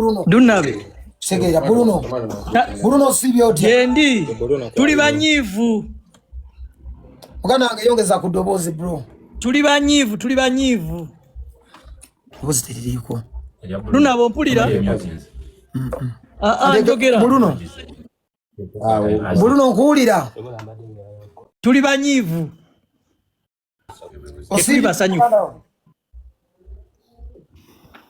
Bruno. Dunabe. Segeya Bruno. Bruno sibyo oti. Yendi. Tuli banyivu. Mugana wange yongeza kudobozi bro. Tuli banyivu. Dobozi teriko. Dunabo mpulira. Njogera. Bruno. Bruno nkuwulira. Tuli banyivu. Tuli basanyu.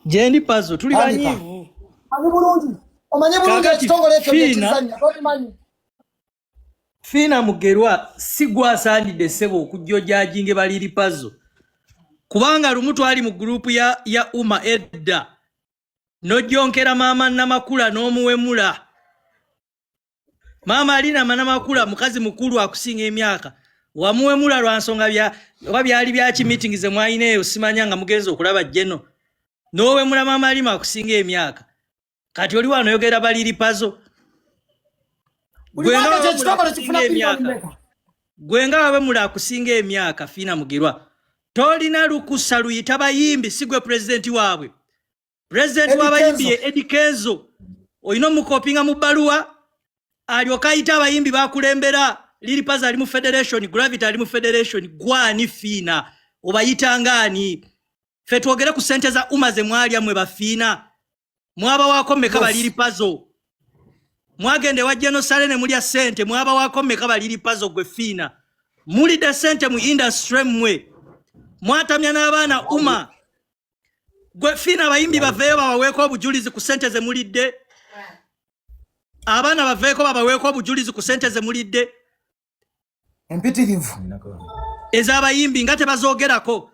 Jendi Pazo tuli banyivu. Ani bulungi. Omanye bulungi ekitongole ekyo ekizannya. Fina Mugerwa sigwa sandide sebo okujjoja jinge baliri Pazo. Kubanga lumutu ali mu group ya Uma Edda. Nojonkera mama namakula n'omuwemula. Mama alina manamakula mukazi mukulu akusinga emyaka. Wamuwemula lwansonga byali bya meeting ze mwayineyo simanya nga mugenzo okulaba jeno. N'owemula mama alima akusinga emyaka. Kati oli wano yogera baliri Pazo. Gwenga wawemula akusinga emyaka Fina Mugerwa. Tolina lukusa luyita bayimbi sigwe president waabwe. President w'abayimbi Eddie Kenzo. Oyino mukopinga mu baluwa alyoka ayita abayimbi bakulembera Lili Pazo ali mu federation, Gravity ali mu federation, gwani Fina obayita ngani? Fe twogere ku sente za Uma ze mwalya mwe bafina. Mwaba wakomeka baliri Pazo. Mwagende wa Jenosale ne mulya sente mwaba wakomeka baliri Pazo gwe Fina. Muli de sente mu industry mwe. Mwatamya n'abaana Uma. Gwe Fina bayimbi baveyo baweeko obujulizi ku sente ze mulidde. Abaana baveeko baweeko obujulizi ku sente ze mulidde. Empitirivu. Ezabayimbi nga tebazoogerako.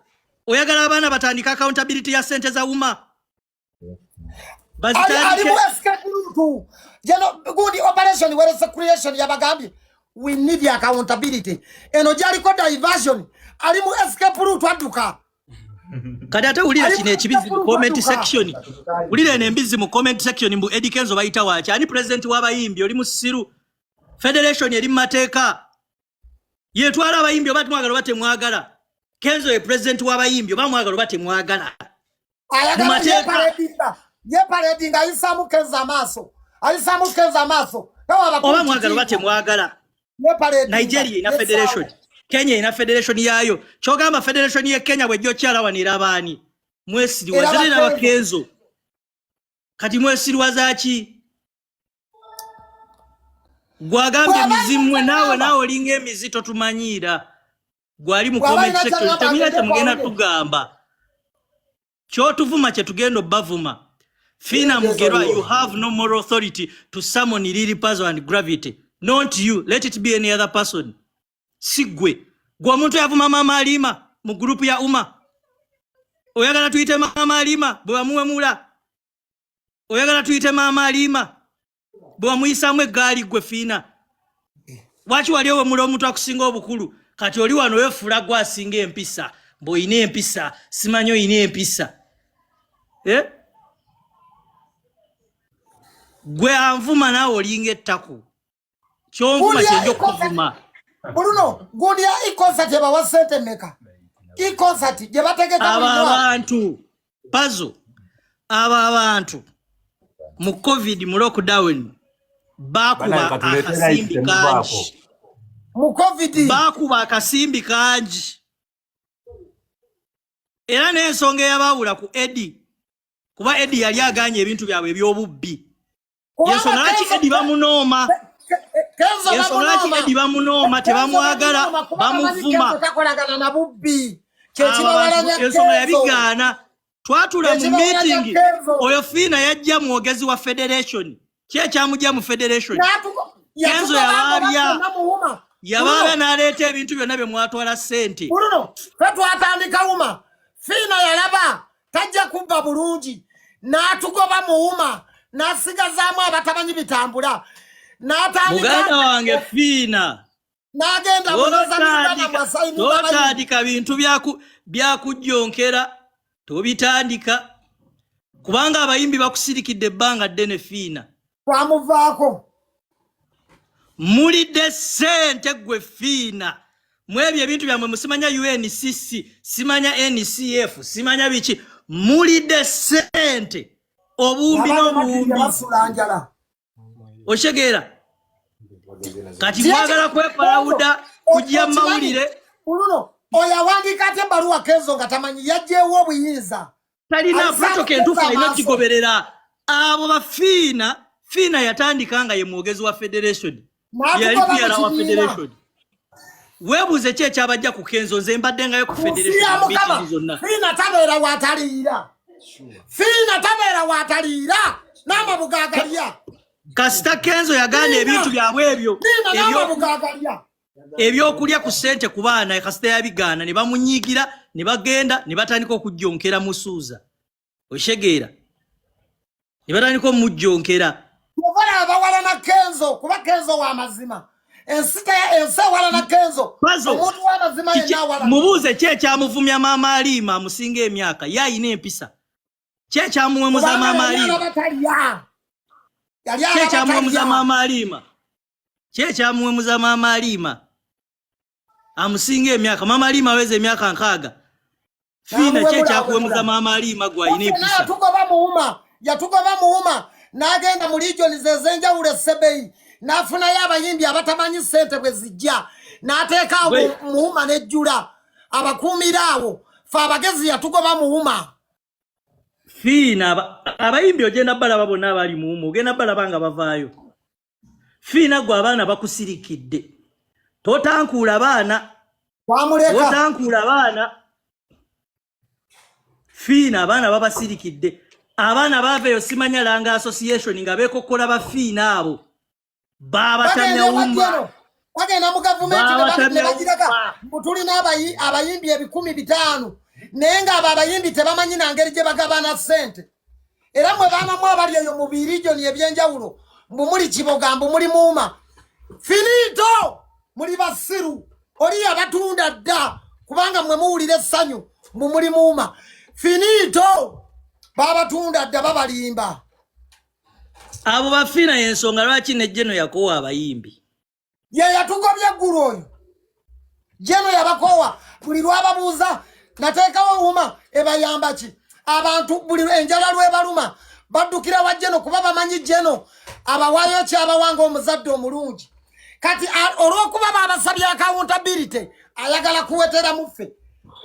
Oyagala abaana batandika accountability ya sente za Uma. Ali escape route. Good operation where is the creation ya bagambi. We need the accountability. Eno jali ko diversion. Ali mu escape route aduka. Kadata ulira kine ekibizi mu comment section. Ulira nembizi mu comment section mbu Eddie Kenzo bayita wachi. Ani president w'abayimbi oli mu siru. Federation eri mateeka. Yetwala abayimbi obati mwagala bate mwagala. Kenzo ye president w'abayimbi oba mwagala bate mwagala. Ye paredinga ayisamu Kenzo maso. Ayisamu Kenzo maso. Oba mwagala bate mwagala. Nigeria ina federation. Kenya ina federation yayo. Chogamba federation ye Kenya bwejjo kyala wanira abani. Mwesiri wazalira bakenzo. Kati mwesiri wazaki. Gwagambye mizimwe nawe linge mizito tumanyira. Gwali mu comment section tamira tamugenda tugamba. Kyo tuvuma kye tugendo bavuma. Fina Mugerwa, you have no moral authority to summon Lili Pazo and Gravity. Not you. Let it be any other person. Sigwe. Gwa muntu yavuma mama alima mu group ya Uma. Oyagala tuite mama alima bwe muwemula. Oyagala tuite mama alima bwe muyisamwe gali gwe Fina. Wachi waliyo mulo omuntu akusinga obukulu. Kati oli wano wefula gwa asinga empisa. Bo ine empisa. Simanyo ine empisa. Gwe anvuma nawe olinga ettako. Kyonvuma kyenjo kuvuma. Bruno, gundi ya i-concert yeba wa sente meka. I-concert yeba tegeka abantu. Pazo. Aba abantu. Mu COVID mu lockdown. Bakuba akasimbi kanji. Mu COVID. Bakuba akasimbi kanji. Era n'ensonga yabawula ku Eddie. Kuba Eddie yali aganye ebintu byabwe eby'obubbi. Yensonga laki Eddie bamunoma. Yensonga laki Eddie bamunoma tebamwagala bamuvuma. Yensonga yabigaana. Twatula mu meeting. Oyo Fina yajja mwogezi wa federation. Kye kyamujja mu federation. Kenzo yababya. Yababya n'aleeta ebintu byonna bye mwatwala sente. Bruno, twatandika Uma. Fina yalaba tajja kubba bulungi. N'atugoba mu Uma. Nasigazaamu abatamanyi bitambula. Muganda wange Fina. Nagenda totandika bintu byakujjonkera. Tobitandika. Kubanga abayimbi bakusirikidde ebbanga ddene Fina. Twamuvaako. Mulidde sente gwe Fina. Mwebyo ebintu byamwe musimanya UNCC, simanya NCF, simanya biki. Mulidde sente. obumbi n'obumbi oshegera kati mwagala kwepalawuda kujja mawulire Bruno oyawandika ate baluwa Kenzo nga tamanyi yajjewo obuyinza talina protocol entuufu ino kigoberera abo bafiina fiina yatandika nga ye mwogezi wa federation yali piyala wa federation webuze ki ekyabajja ku Kenzo nze mbadde ngayo ku federation zonna fiina tabeera wataliira n'amabugagalya kasita Kenzo yagana ebintu byabwe ebyokulya ku ssente ku baana kasita yabigaana ne bamunyiigira ne bagenda ne batandika okujjonkera musuuza oshegeera ne batandika omujjonkera Muvara abawala na Kenzo kuba Kenzo wa mazima ensa wala na Kenzo omuntu wa mazima yenawala mubuuze ki ekyamuvumya maama Alima amusinga emyaka yayina empisa ki ekyamuwemuza maama Alima ekyamuwemuza maama Alima ekyamuwemuza maama Alima amusinga emyaka maama Alima aweze emyaka nkaaga fiina ekyakuwemuza maama Alima gwayina empisa yatugoba muuma n'agenda mu region zezenjawulo Sebeyi n'afunayo abayimbi abatamanyi ssente bwe zijja n'ateekaawo muuma n'ejjula abakuumiraawo fe abagezi yatugoba muuma fiina abayimbi ogenda balaba bonna abali muuma ogenda balaba nga bavaayo fiina gwe abaana bakusirikidde totankuula baana fiina abaana babasirikidde abaana baveeyo simanya langa association nga beekokkola bafiina abo babatamya wumba bagenda mu gavumenti ne bagiraga tulina abayimbi 500 naye nga abo abayimbi tebamanyi na ngeri gye bagabana ssente era mwe baanamu abali eyo mu birijoni ebyenjawulo mbu muli Kiboga mbu muli Muuma finito muli basiru oli abatunda dda kubanga mwe muwulira essanyu mbu muli Muuma finito babatunda dda babalimba abo bafiina y'ensonga lwaki ne Jeno yakowa abayimbi ye yatugobye eggulu oyo Jeno yabakowa buli lwababuuza nateekawo Wuuma ebayamba ki abantu buli enjala lwebaluma baddukira wa Jeno kuba bamanyi Jeno abawaayo kyabawanga omuzadde omulungi kati olw'okuba babasabye accountability ayagala kuwetera muffe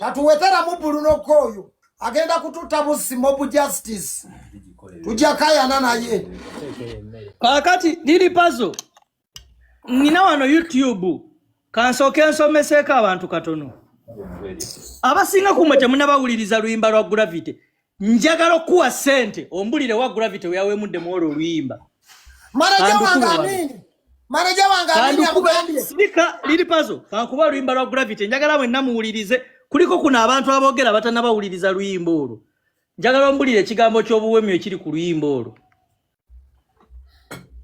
tatuwetera mu Bruno Koyo agenda kututta busi mob justice tujakayana naye kakati liri puzzle nina wano YouTube kansooke nsomeseko abantu katono abasinga kumwe temunabawuliriza luyimba lwa Gravity njagala okuwa ssente ombulire wa Gravity weyawemudde mu olwo oluyimba manager wange amugambye sibika liri puzzle kankuba oluyimba lwa Gravity njagala mwenna muwulirize kuliko kuna abantu aboogera batanabawuliriza luyimba olwo njagala ombulire ekigambo ky'obuwemyo ekiri ku luyimba olwo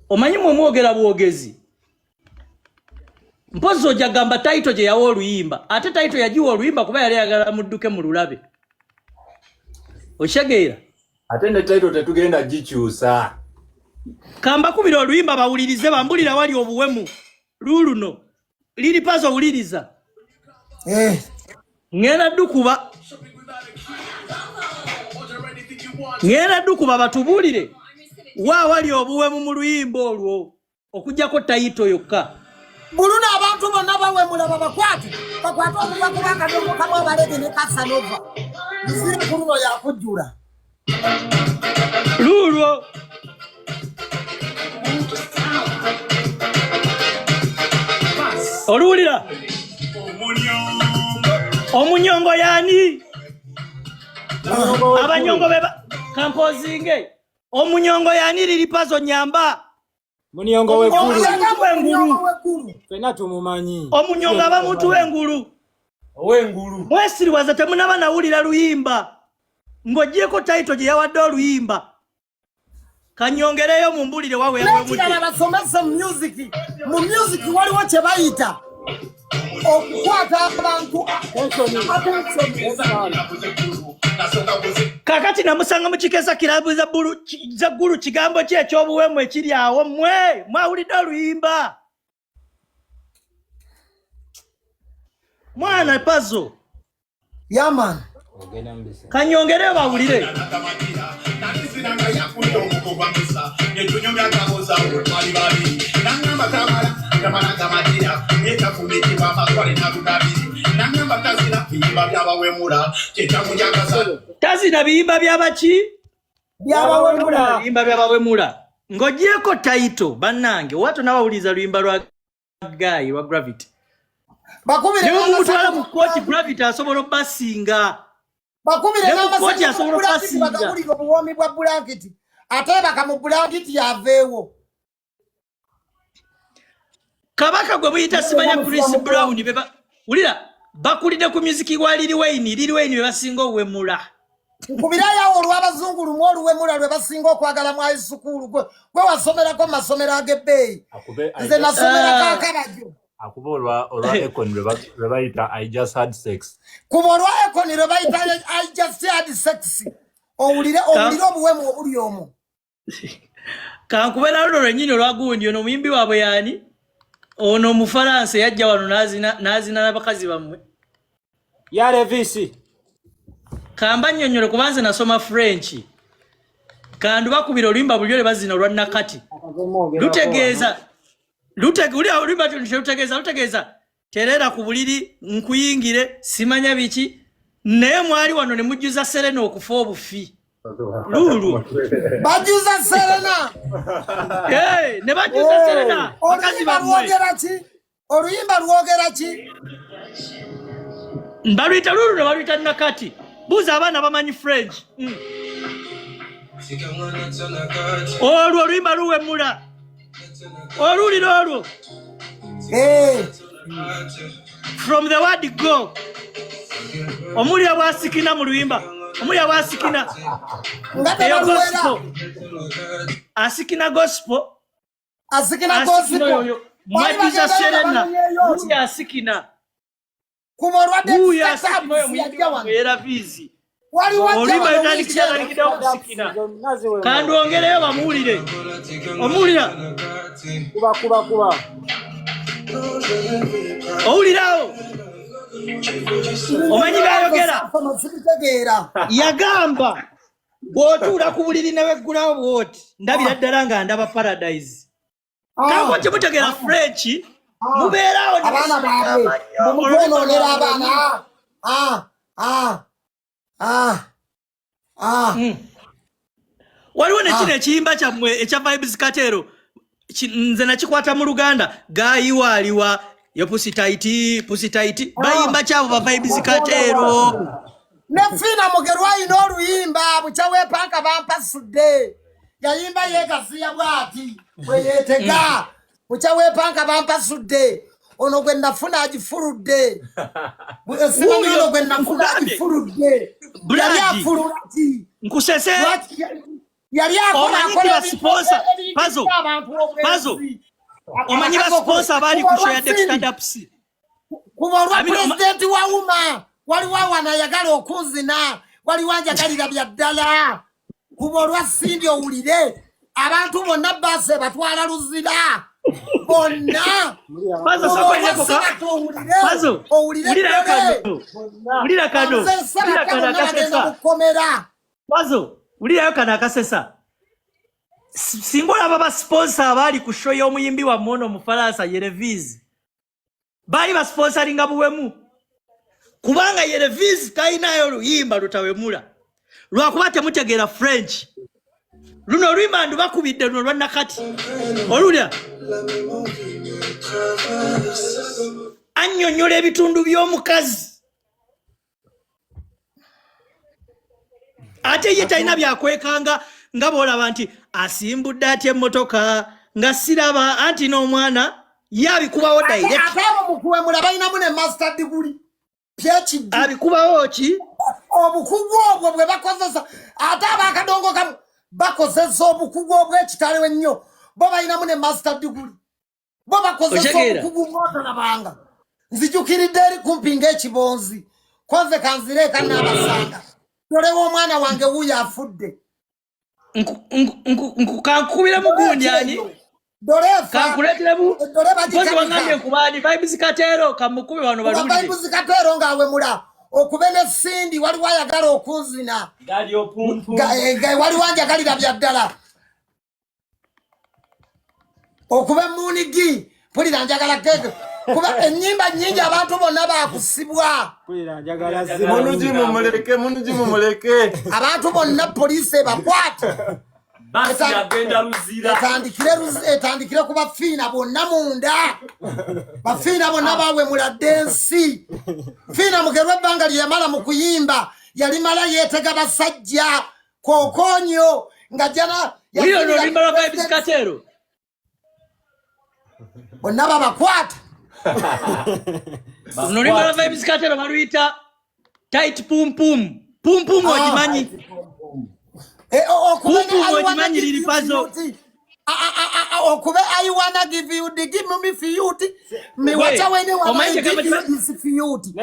omanyi mwe mwogera bwogezi mpozi ojja gamba taito gye yawa oluyimba ate taito yagiwa oluyimba kuba yali ayagala mudduke mu lulabe oshegeera ate ne taito tetugenda gikyusa kamba kubira oluyimba bawulirize bambulira wali obuwemu luluno liri pazo wuliriza ngenda dukuba batubulire wa wali obuwemu mu luyimba olwo okujjako taito yokka Bruno abantu bonna bawemula bakwate okuva kubanga dongo kamwe abalege ne Casanova ziri Bruno yakujjula lulwo oluwulira omunyongo yani abanyongo beba kampozinge omunyongo yani liri pazo nyamba munyongo w'engulu fena tumumanyi omunyongo aba muntu w'engulu mwesiriwaza temunaba nawulira luyimba ng'ogyeko taito gye yawadde oluyimba kanyongereyo mumbulire basomesa mu music waliwo kye bayita okukwata abantu kakati namusanga mu kikeesa kirabu za ggulu kigambo ki ekyobuwemu ekiri awo mwawulidde oluyimba mwana pazo yaman kanyongereyo bawulire nanga yakuyo okuva musa netunyumya kaboza olwali babiri nangamba kamala kamatira etafunikibwa amatwale nalugabiri nangamba tazina biyimba byabawemula kyetamujakasa tazina biyimba byabaki byabawemula biyimba byabawemula ng'ogyeko taito bannange wato nabawuliza luyimba lwa Guy wa Gravity bakubire n'omutwala mu kooti Gravity asobola obbasinga bakubire n'amasanyu asobola obbasinga bakubire obuwoomi bwa blanketi ate bakamu blanketi yaveewo kabaka gwe muyita simanya Chris Brown wulira bakulide ku music wa Lil Wayne be basinga owemula nkubirayo olw'abazungu lumu oluwemula lwe basinga okwagala mu high school gwe wasomerako mu masomero ag'ebbeeyi nze nasomerako akabajo akuba olwa Econ lwe bayita I just had sex kuba olwa Econ lwe bayita I just had sex owulire obuwemu obuli omwo kankubera luno lwennyini olwagundi ono muyimbi waabwe yaani ono Omufalansa yajja wano n'azina n'abakazi bammwe ya Levisi kamba nnyonnyola kubanze nasoma French kandu bakubira oluyimba bulyo le bazina olwa nakati lutegeeza terera ku buliri nkuyingire simanya biki naye mwali wano ne mujjuza Serena okufa obufi lulu bajuza Serena ne bajuza Serena bakazi bammwe oluyimba lwogera ki mbaluyita lulu ne baluyita nakati buuza abaana bamanyi French olwo oluyimba luwemula olulira olwo from the word go omulya bwasikina mu luyimba omulya bwasikina eyo gospel asikina gospel oyo mwajuza Serena omulya asikina era vizi oluyimba lutandikidde okusikina kandi ongereyo bamuwulire omuwulira kuba owulirawo omanyi byayogera yagamba bw'otuula ku buliri ne weggulawo bw'oti ndabira ddala nga ndaba paradise kako temutegeera French mubeerawo abaana baabwe bwemukonoonera abaana waliwo nekino ekiyimba kyammwe ekya Vibes Katero nze nakikwata mu Luganda gayiwaaliwa yo pusitaiti bayimba kyabo ba Vibes Katero ne Fina Mugerwa ayina oluyimba bukyaweepanka bampasudde yayimba yeegasiya bwati bwe yeetega bukyaweepanka bampasudde ono gwe nafuna agifuludde simanyi ono gwe nafuna agifuludde yali afulula ki nkusese yali akola sponsor pazo omanyi ba sponsor bali ku show ya Stand Up C kuba olwa pulezidenti wa UMA waliwo wanayagala okunzina waliwo anjagalira bya ddala kuba olwa Sindi owulire abantu bonna baase batwala luzira bonna ulirayo kano akasesa singa olaba basponsa abaali ku show y'omuyimbi wa mmono Omufalansa Yerevizi baali basponsalinga buwemu kubanga Yerevizi talinayo oluyimba lutawemula lwakuba temutegeera French luno oluyimba ndu bakubidde luno lwa nakati olulya annyonnyola ebitundu by'omukazi ate ye talina byakwekanga nga bw'olaba nti asimbudde atya emmotoka nga siraba anti n'omwana yabikubawo direct abo mukuwemula balinamu ne master degree PhD abikubawo ki obukugu obwo bwe bakozesa ate abakadongo kamu bakozesa obukugu obw'ekitalo ennyo bo balinamu ne master degree bo bakozesa obukugu bw'otalabanga nzijukiridde eri kumpi ng'ekibonzi konze kanzireeka n'abasanga tolewo omwana wange wuyo afudde kankubira mugundi ani kankuleeteremu kozi wangambye nkubaani Vibes Katero kamukubi wano balulire Vibes Katero ng'awemula okubene Sindi waliwo ayagala okuzina waliwo anjagalira bya ddala okube Munigi pulira njagala keke kuba ennyimba nnyingi abantu bonna bakusibwa Munuji mumuleke abantu bonna poliisi bakwate basi agenda luzira etandikire ku bafiina bonna munda bafiina bonna bawemula densi fiina mugerwa ebbanga lyeyamala mu kuyimba yalimala yeetega basajja kokonyo nga jana bonna babakwata Nolimala vibes katero baluyita tight pum pum ojimanyi ojimanyi liri puzzle okube I wanna give you the give me fiyuti me wacha wene wa give you this fiyuti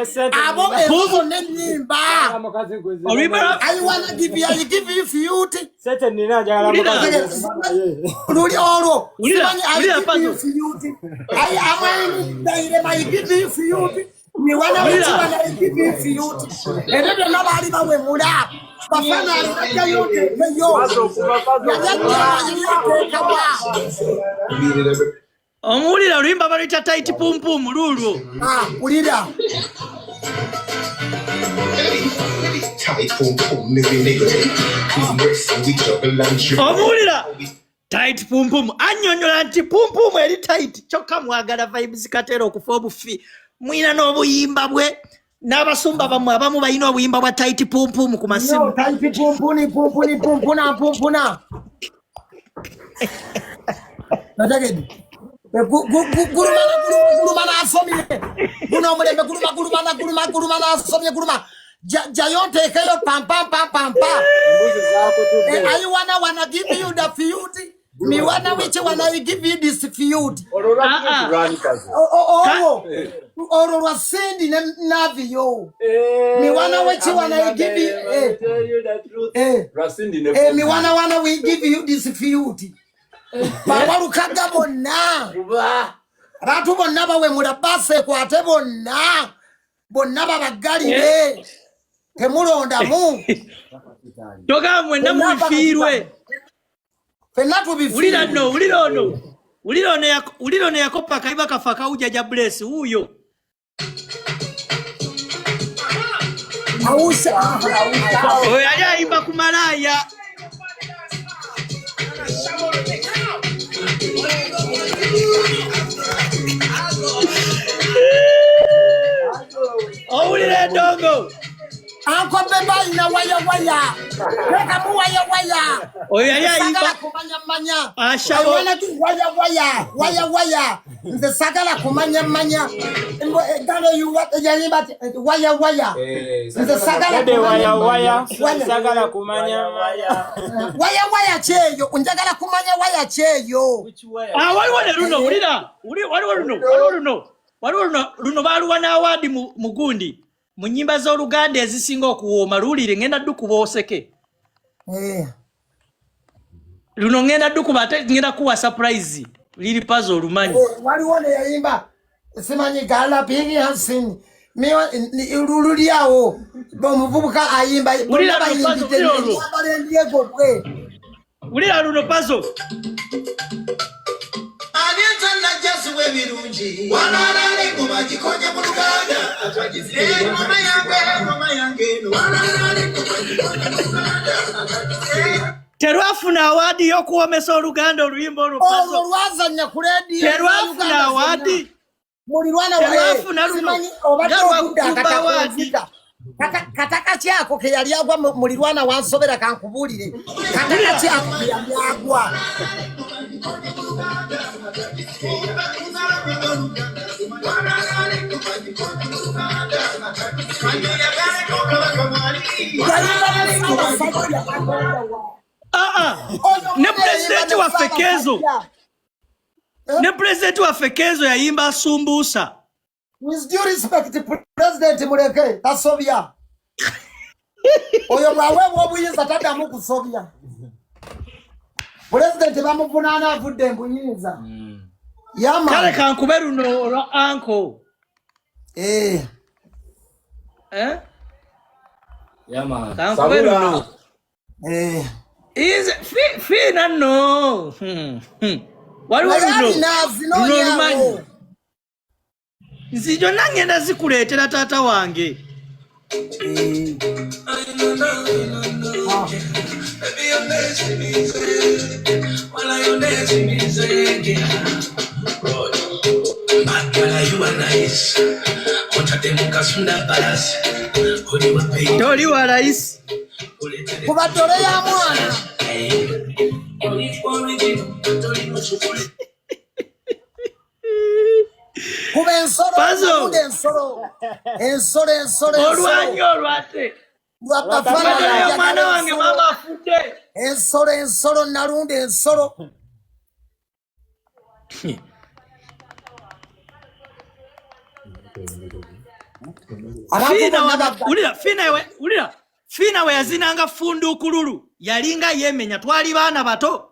abo ezo nenyimba I wanna give you fiyuti sete nina jagala luli oro simanyi I give you fiyuti I am daire my give you fiyuti me wana give you fiyuti ebyo nabali bawe mula bafana alikaja yote yo omulira oluyimba baluyita tight pum pum lulwo ulira omulira tight pum pum annyonnyola nti pum pum eri tight kyokka mwagala vibes katero okufa obufi mwina n'obuyimba bwe n'abasumba bamwe abamu balina obuyimba bwa tight pum pum ku masimu tight pumpuna natagedi gulumana asomye guno omulembe gulumana asomye guluma jayonteekeyo pampampa I wanna give you the field me wanna which one I give you this field oro lwa Sindi navio me wanna which one I give you me wanna we give you this field bawalukaga bonna abantu bonna bawemula base kwate bonna babagalire temulondamu togamwe namufiirwe fenna tubifiirwe ulira ono yakopa kaiba kafa kauja ja bless huyo oyo yali ayimba ku malaya owulira endongo ankobeba ina waya reka mu waya oyo yali ayimba kumanya ashabo waya nze sagala kumanya galo yuwa yayimba waya nze sagala sagala kumanya waya cheyo unjagala kumanya waya cheyo waliwo ne luno waliwo luno baluwa n'awadi mu gundi mu nnyimba z'Oluganda ezisinga okuwooma luwulire ngenda ddukuba oseke luno ngenda ddukuba ate ngenda kuwa surprise liri puzzle olumanyi waliwo ne yayimba simanyi gala pingi hansini lulyawo omuvubuka ayimba wulira luno puzzle birungi wanarale kuba gikonye mu Luganda mama yange wanarale kuba gikonye mu Luganda terwafuna awadi y'okuwomesa Oluganda oluyimba olupazo olwazanya ku leediyo terwafuna awadi mulirwana terwafuna luno kataka kyako ke yali agwa mulirwana wansobera kankubulire kataka kyako ke yali agwa ne president waffe Kezo yayimba asumbuusa. With due respect to President Muleke tasobya oyo bwawe bwobuyinza taddamu kusobya President bamuvunaana avudde embuyinza yama kale kankube luno olwa uncle Yama. Kankubero no. Is Fina no. Waliwo luno lumanyi. Nzijo nangenda zikuleetera taata wange. Toli wa rais. Kuba tole ya mwana. Kuba ensoro. Olwanyo olwate. Lwapafana mwana wange mama afudde. Ensoro nalunda ensoro. Fina we yazinanga fundukululu yalinga yemenya twali baana bato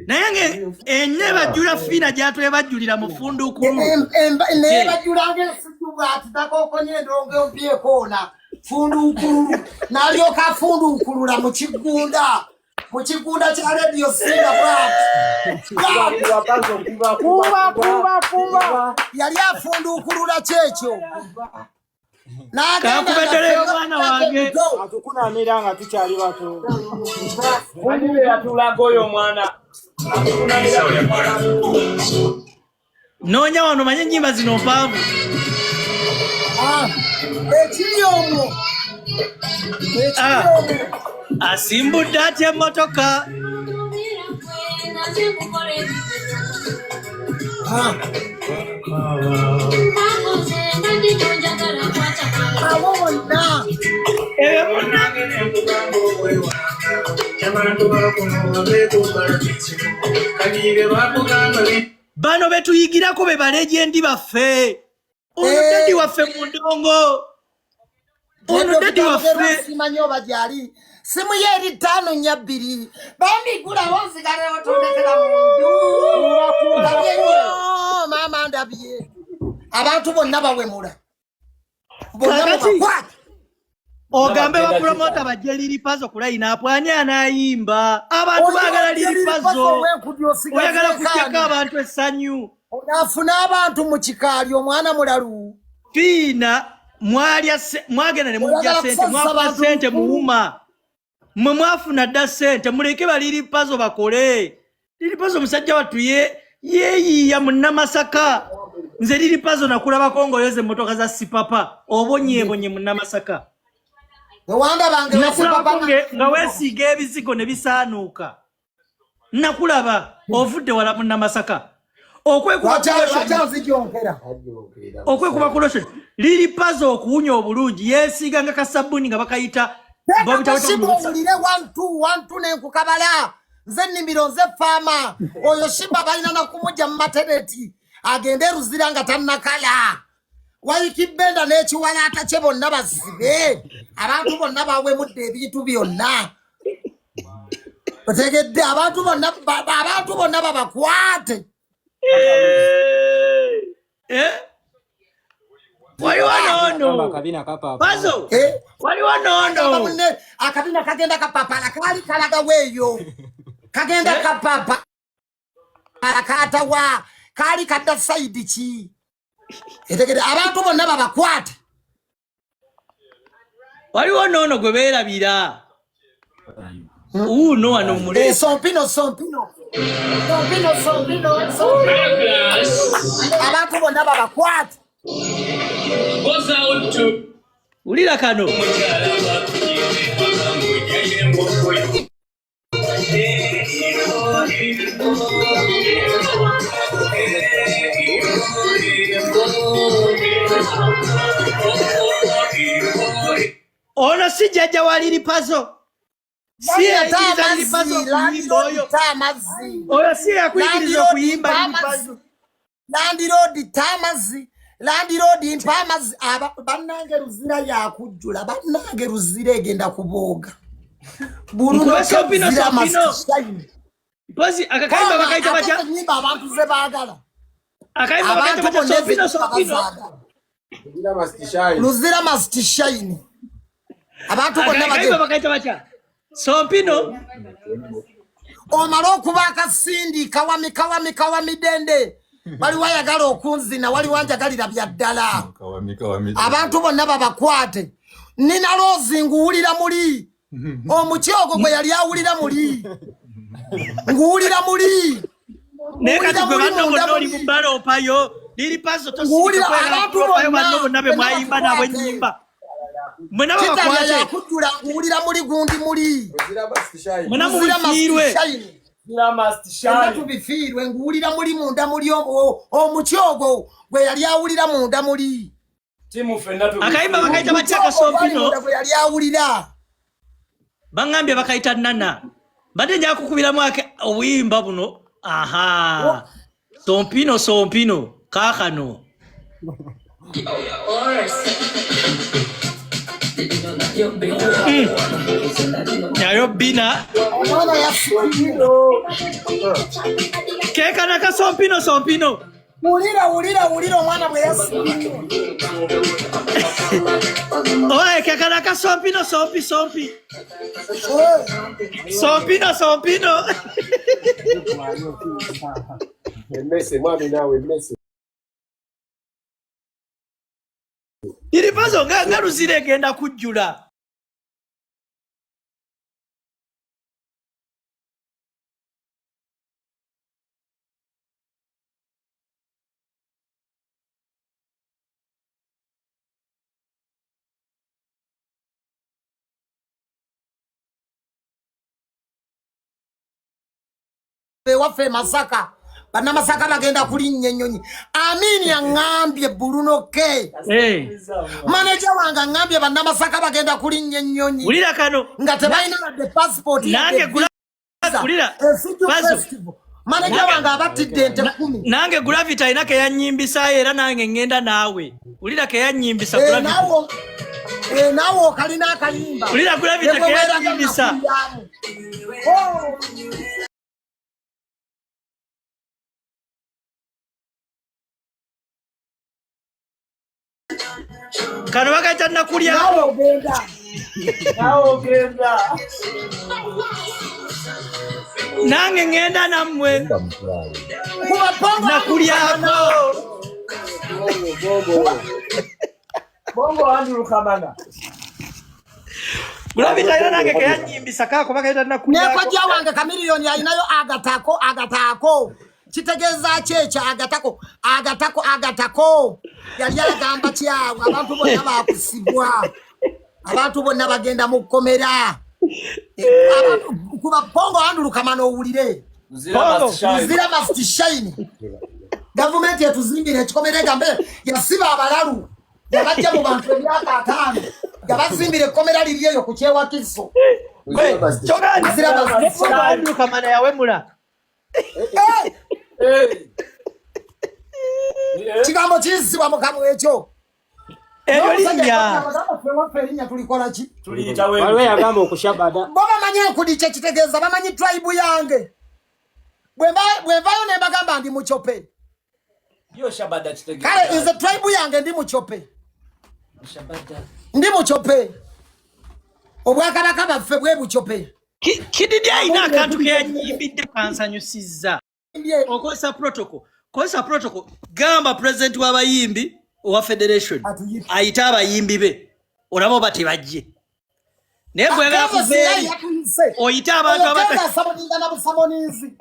naye enye bajjula Fina gyatwe bajjulira mu fundukululu ne bajjulanga esituba atitakokonye ndonge ompyekona fundukululu nalyoka fundukulula mu kigunda kya radio Singa kuba yali afundukulula kyekyo. Kakubeteleyo mwana wange atukunamira nga tukyali bato. Ani yatulaga oyo mwana. Noonya wano manye ennyimba zino mpaavu. Ekiri omwo. Asimbudde atya emmotoka. Bano betuyigirako be balejendi baffe. Ono dadi waffe mu ndongo. Ono dadi waffe. Simanyo bajali. Simu yeri 5 nya 2. Bambi gula wonzigale otondekera munju. Mama ndabiye. Abantu bonna bawemula. Ogambe wa promota bajje Liripazo kulayina apwanye anayimba. Abantu bagala Liripazo. Oyagala kutyaka abantu essanyu. Onafuna abantu mu kikaali omwana mulalu. Fina mwagenda ne mujja sente mwafuna sente muuma. Mwe mwafuna dda sente muleke ba Liripazo bakole. Liripazo musajja watu yeeyiya mu Namasaka. Nze Liripazo nakulaba kongoyoze emmotoka za sipapa obonyeebonye mu Namasaka. Wanda bange nakulaba nga weesiiga ebizigo ne bisaanuuka. Nakulaba ovudde wala mu Namasaka. Okwekuba kuloshon Liripazo okuwunya obulungi yeesiiga nga kasabuni nga bakayita Shibulire 1 nenkukabala nze nnimiro nze faama oyo Shimba balina nakumujja mu maternity agende Ruzira nga tannakala wayikibenda n'ekiwalaata kye bonna bazibe abantu bonna bawemudde ebintu byonna otegedde abantu bonna babakwate. Waliwo nono Pazo waliwo nono akabina kagenda kapapala kali kalaga weeyo kagenda kapapa akatawa kali kadda side ki etegede abantu bonna babakwate. Waliwo nono gwe beerabira no wano mule sompino abantu bonna babakwate. Ulira kano ono si jjajja wa Liripazo. Si yakiriza Liripazo okuyimba oyo. Oyo si yakuyiriza okuyimba Liripazo. Landlord mpamazi bannange Ruzira yakujjula bannange Ruzira egenda kubooga. Pozi akakayimba bakayita batya? Abantu ze baagala. Akayimba bakayita batya? Sopino. Ruzira must shine. Abantu bonna bakaita bacha. Sompino. Omalo kubaka sindi kawami midende. Wali wayagala okunzina wali wanjagalira byaddala. Abantu bonna babakwate. Nina Rozi nguwulira muli. Omukyogo gwe yali awulira muli. Nguwulira muli. Neka tugabano bonnoli kumbalo opayo. Liri paso tosika kwa abantu bonna be mwayimba nabwe nyimba. Mwena bakwate kujula nguwulira muli gundi muli. Mwena mufirwe. Tubifirwe nguwulira muli munda muli omukyogo gwe yali awulira munda muli. Akayimba bakaita bachaka Sompino gwe yali awulira. Bangambye bakaita nana. Mbadde nja kukubira mwake obuyimba buno. Aha. Sompino kakano. Nyayo bina. Omwana ya Sompino. Keka naka Sompino. Wulira omwana bwe yasubino. Oye keka naka Sompino. Sompino. Iri pazo nga ruzire genda kujjula. Waffe Masaka bana Masaka bagenda kulinnya ennyonyi. Amini angambye Bruno K. Manager wanga ngambye bana Masaka bagenda kulinnya ennyonyi. Ulira kano Nga tebalina badde passport. Nange gulira. Manager wanga abatidde ente 10. Nange Gravity alina ke yanyimbisa era nange ngenda naawe. Ulira ke yanyimbisa Gravity. Nawo kalina akayimba. Ulira Gravity ke yanyimbisa. Kano bakaita nakulya. Nawo genda. Nange ngenda nammwe. Kuba bongo nakulyako. Bongo Andrew Kamana. Gravity alina nange ke yanyimbisa kako bakaita nakulyako. Neko jawange kamiliyoni alinayo agatako. Kitegeeza checha agatako yali agamba kyawe abantu bonna bakusibwa abantu bonna bagenda mu kkomera kuba Bongo Andrew Kamana owulire Muzira must shine government yatuzimbira ekikomera egambe yasiba abalalu yabajja mu bantu emyaka 5 yabazimbira ekkomera liri eyo ku Kyewakiso Muzira Andrew Kamana yawemula. Kigambo kizibwa mu kamwe ekyo. Erinya tulikola ki? Tuliyita wewe. Waliwo yagamba okushabada. Boba manyi enkudi kye kitegeeza bamanyi tribe yange. Bwembayo ne bagamba ndi Muchope. Yo shabada kitegeeza. Kale is the tribe yange ndi Muchope. Shabada. Ndi Muchope. Obwakabaka baffe bwe Buchope. Kididi ayina akantu ke yanyimbidde kansanyusizza. Okozesa protocol. Gamba president w'abayimbi wa federation ayita abayimbi be olabo bati bajje naye gwegala kuveeri oyita abantu abatasaboninzi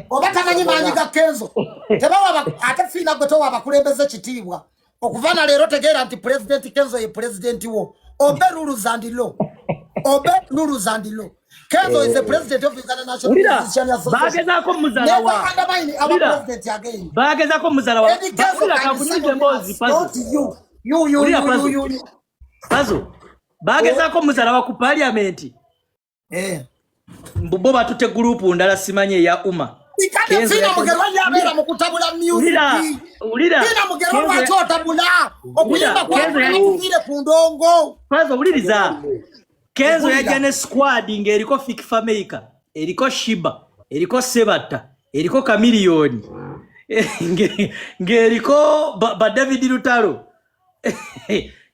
oba tamanyi maanyi ga Kenzo tebawa ate fiina gwe towa abakulembeze kitiibwa okuva na leero tegeera nti president Kenzo ye president wo obe rules and law Kenzo is the president of Uganda National Musician Association. Bagezako muzala wa. Bagezako muzala wa. Bakula kakunyuze mbozi pazo. You. Pazo. Bagezako muzala wa ku parliament. Mbubo batute group ndala simanye ya umma. Kenzo fina mugerwa yabera mu kutabula music. Ulira. Fina mugerwa wachotabula. Okuyimba kwa kufire ku ndongo. Pazo uliriza. Kenzo yajane squad ngeriko Fikfa Maker, eriko Shiba, eriko Sebata, eriko Kamiliyoni. Ngeriko ba David Lutalo.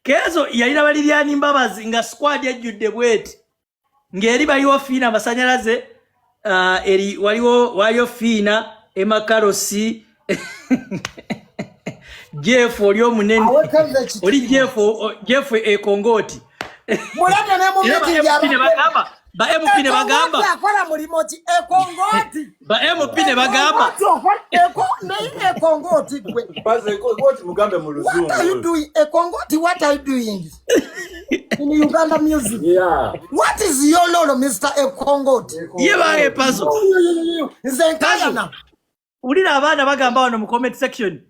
Kezo yalina Baliriani Mbabazi nga squad yajjudde bweti. Ngeri baliwo Fina Masanyalaze eri waliwo Fina Emakarosi Jeff olio munene oli Jeff Ekongoti mulata ne mu meeting ya ba MP ne bagamba akola mulimo ki Ekongoti ba MP ne bagamba Ekongoti gwe Ekongoti mugambe mu luzungu. What are you doing Ekongoti? What are you doing in Uganda music? Yeah. What is your lolo Mr. Ekongoti? Yeba Pazo Zenkana ulira abaana bagamba wano mu comment section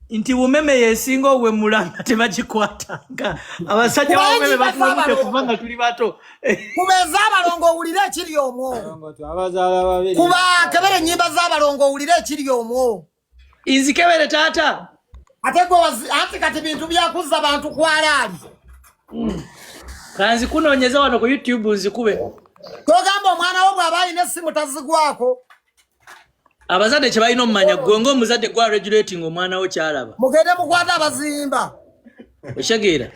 inti umeme yesingo we mulanga tebagikwatanga abasajja b'umeme batumute kubanga tuli bato kubeza abalongo ulire ekiri omwo Abazaala babiri. kuba kebere nyimba z'abalongo ulire ekiri omwo inzikebere tata ate gwe anti kati bintu byakuzza abantu kwalaali kanzi kunoonyeza wano ku YouTube nzikube togamba omwana wo bw'aba alina essimu tazigwako abazadde kye balina omumanya gwe ng'omuzadde gwa regulating omwana wo kyalaba mugende mukwata abazimba oshegeera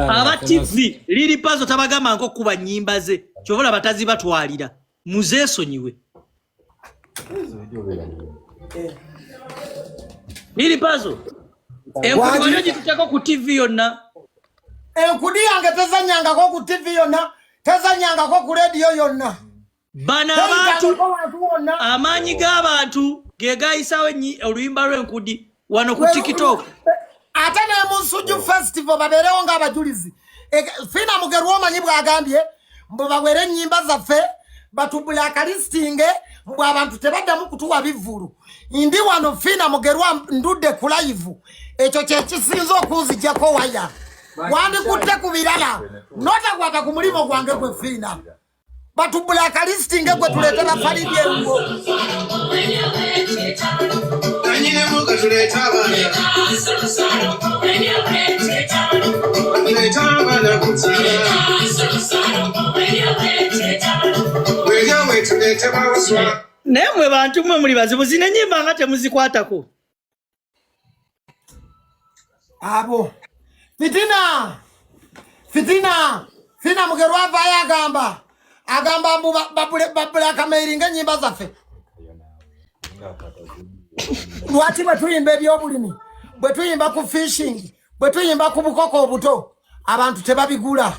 aba TV Lili Pazo tabagamba nko kuba nnyimba ze kyobola batazi batwalira muzeesonyiwe Lili Pazo enkudi wano gitutako ku TV yonna enkudi yange tezanyangako ku TV yonna tezanyangako ku radio yonna bana abantu amaanyi g'abantu ge gayisawo oluyimba lw'enkudi wano ku TikTok ate ne mu Nsujju festival babeerewo ng'abajulizi Fina Mugerwa omanyi bw'agambye mbu bawere ennyimba zaffe batubulakalistinge mbu abantu tebaddamu kutuwa bivvulu ndi wano Fina Mugerwa ndudde ku live ekyo kye kisinza okunzijjako waya wandikutte ku birala notakwata ku mulimo gwange gwe Fina batubulakalistinge gwe tuleetera falidye engo naye mwe bantu mwe muli bazibu zino ennyimba nga temuzikwatako abo fitina Fina Mugerwa avaayo agamba mbu babulakameeringa ennyimba zaffe lwaki bwe tuyimba ebyobulimi bwe tuyimba ku fishing bwe tuyimba ku bukoko obuto abantu tebabigula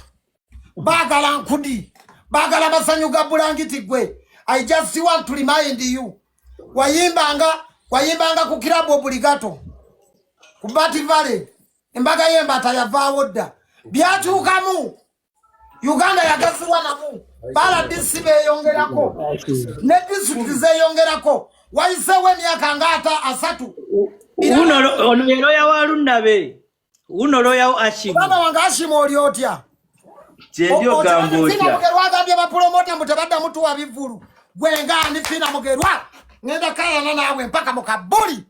baagala nkudi baagala masanyu ga bulangiti gwe I just want to remind you wayimbanga ku kirabu obuligato ku Bati Valley embaga y'embata yavaawo dda byakyukamu Uganda yagazibwa namu baladisi beeyongerako ne disitulikiti zeeyongerako wayiseewo emyaka nga 3 uno ye loya wa Lundabe uno loya wa Ashimu baba wange Ashimu oli otya Kyebyo gambo otya Fina Mugerwa agambye bapromota mbu tebaddamu tuwa bivvulu gwe ng'ani Fina Mugerwa ngenda kayana naawe mpaka mu Kabuli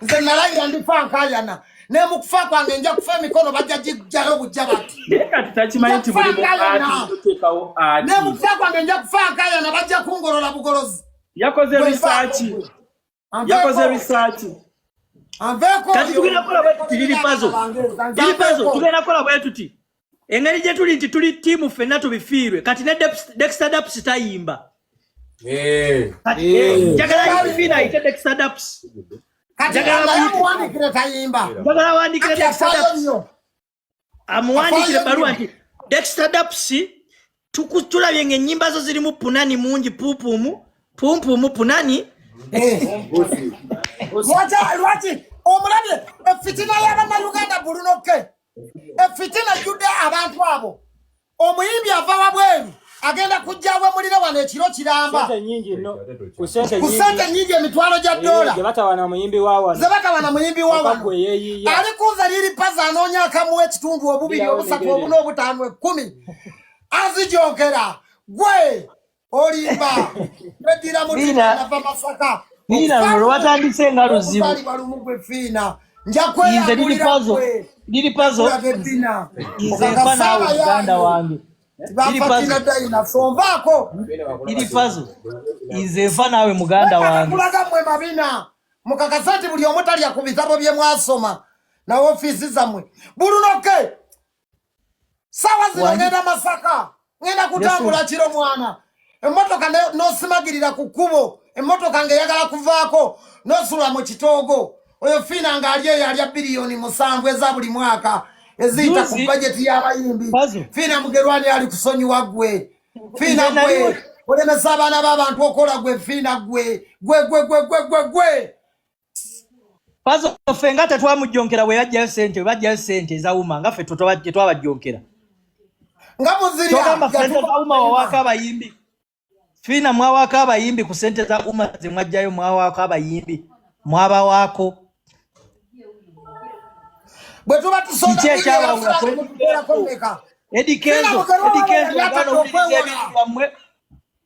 nze nalayira ndifa nkayana ne mu kufa kwange nja kufa emikono bajja gijjayo bujja bati kati takimanyi nti mulimu ati tuteekawo ati ne mu kufa kwange nja kufa nkayana bajja kungolola bugolozi yakoze research anveeko kati tugenda kola bwe tuti Lili Pazo tugenda kola bwe tuti engeri gye tuli nti tuli tiimu ffenna tubifiirwe kati ne Dexter Daps tayimba njagala Fina ayite Dexter Daps amuwandikire tayimba njagala awandikire Dexter Daps amuwandikire baluwa nti Dexter Daps tulabye ng'ennyimba zo zirimu punani mungi pumpumu punani lwaki omulabye efitina y'abannayuganda bulunoke efitina jjudde abantu abo omuyimbi ava wabweru agenda kujjawo muliro wano ekiro kiramba ku sente nyingi emitwalo gya dola ze batawana muyimbi wa wano ali kuza Lili Pazo anoonya akamu ekitundu 2 3 4 5 10 azijogera gwe olimba nedira mutinava Masaka Fina lwatandise nga luzibu balumugwe Fina nja kweyagulira Lili Pazo nze mfa naawe muganda wange bafatina dayina sombaako Lili Pazo nze mfa naawe muganda wange kulaga mwe mabina mukakasati buli omu talya ku bitabo bye mwasoma na ofisi zamwe Burunoke sawa zino ngenda Masaka ngenda kutambula chiro mwana emotoka no simagirira kukubo emotoka ngeyagala kuvaako no sula mu kitogo oyo Fina ngaliye yali bilioni 7 eza buli mwaka ezita ku budget y'abayimbi Fina Mugerwani ali kusonyiwa gwe Fina gwe olemesa abana b'abantu okola gwe Fina gwe Pazo fenga tetwamujonkera we yajja sente bajja sente za uma nga fe twabajonkera nga muzirya togamba sente za uma wawaka abayimbi Fina mwawaka abayimbi ku sente za uma zimwajjayo mwawaka abayimbi mwaba wako bwe tuba tusonda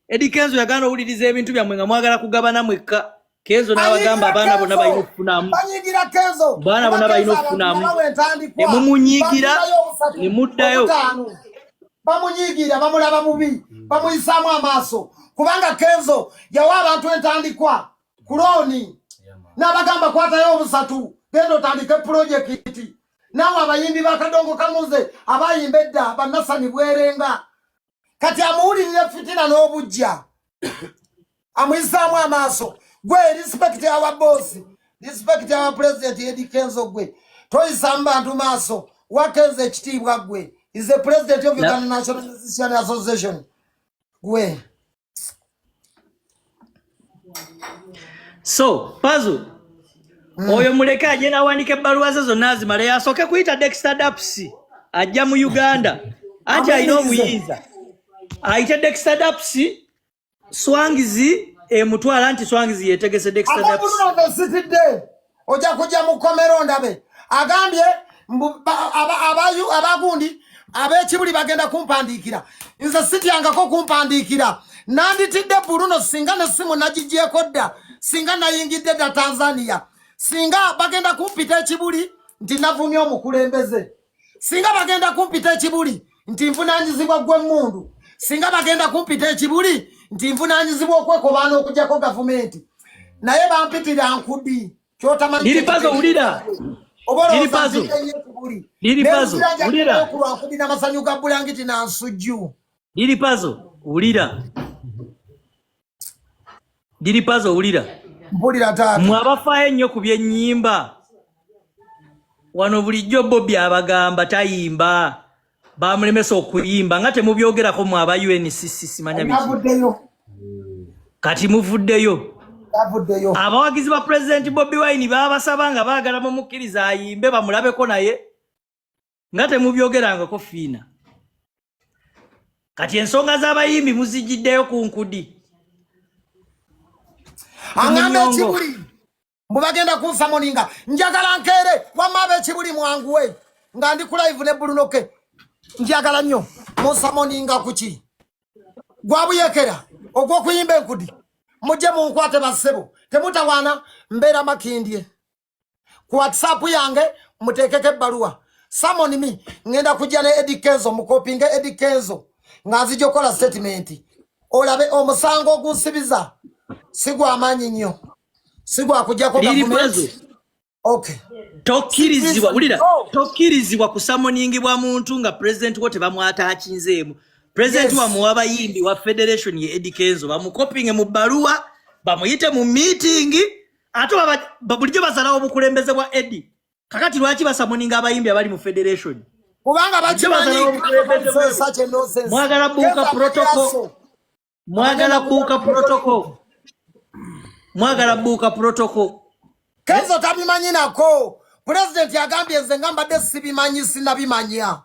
Eddie Kenzo yagana owuliriza ebintu byammwe nga mwagala kugabana mwekka Kenzo n'abagamba abaana bonna balina okufunamu banyigira Kenzo baana bonna balina okufunamu ne mumunyigira ne muddayo bamunyigira bamulaba mubi bamuyisaamu amaaso kubanga Kenzo yawa abantu entandikwa kuloni n'abagamba kwatayo obusatu genda otandike projekiti nawe abayimbi bakadongo kamuze abayimba edda bannasani bwerenga kati amuwulirire fitina n'obujja amuyisaamu amaaso gwe respect our boss respect our president Eddie Kenzo gwe toyisaamu bantu maaso wakenze ekitiibwa gwe is the president of Uganda National Musician Association gwe so Pazo oyo muleke agenda awanike ebbaluwa ze zonna azimala yasooke kuyita Dexter Dapsi ajja mu Uganda anti alina omuyinza ayite Dexter Dapsi Swangizi mutwala nti Swangizi yetegese Dexter Dapsi ojja kujja mu komero ndabe agambye abagundi ab'ekibuli bagenda kumpandikira nze sityangako kumpandikira nanditidde Bruno singa nesimu nagigyeko dda singa nayingidde dda Tanzania singa bagenda kumpita ekibuli nti navumye omukulembeze singa bagenda kumpita ekibuli nti nvunanyizibwa gwe mundu singa bagenda kumpita ekibuli nti nvunanyizibwa okwekobaana okujjako gavumenti naye bampitira nkudi Liri Pazo ulira Liri Pazo ulira nkudi n'amasanyu ga bulangiti na nsujju Liri Pazo ulira Liri Pazo ulira mpulira taata mwabafaayo ennyo ku byennyimba wano bulijjo Bobby abagamba tayimba bamulemesa okuyimba nga temubyogerako mwaba UNCC simanya biki kati muvuddeyo abawagizi ba President Bobby Wine babasaba nga baagala mumukkiriza ayimbe bamulabeko naye nga temubyogerangako Fina kati ensonga z'abayimbi muzijjiddeyo ku nkudi angambe ekibuli mubagenda kunsamoninga njagala nkere wamaba ekibuli mwanguwe nga ndi ku live ne Bulunoke njagala nnyo munsamoninga kuki gwabuyekera ogw'okuyimba enkudi mujje munkwate basebo temutawaana mbeera makindye ku WhatsApp yange muteekeko ebbaluwa summon me ngenda kujja ne Eddie Kenzo mukopinge Eddie Kenzo ng'azijja okola statement olabe omusango ogunsibiza sigwa amanyi nnyo sigwa kujjako gavumenti okay tokkirizibwa ulira tokkirizibwa kusamoningibwa muntu nga president wote bamwata akinzeemu president wa muwaba yimbi wa federation ye Eddie Kenzo bamukopinge mu baluwa bamuyite mu meeting ate bulijjo basalawo obukulembeze bwa Eddie kakati lwaki basamoninga abayimbi abali mu federation kubanga bakimanyi mwagala buuka protocol mwagala buuka protocol Kenzo tabimanyi nako president yagambye nze ngambadde sibimanyi sinabimanya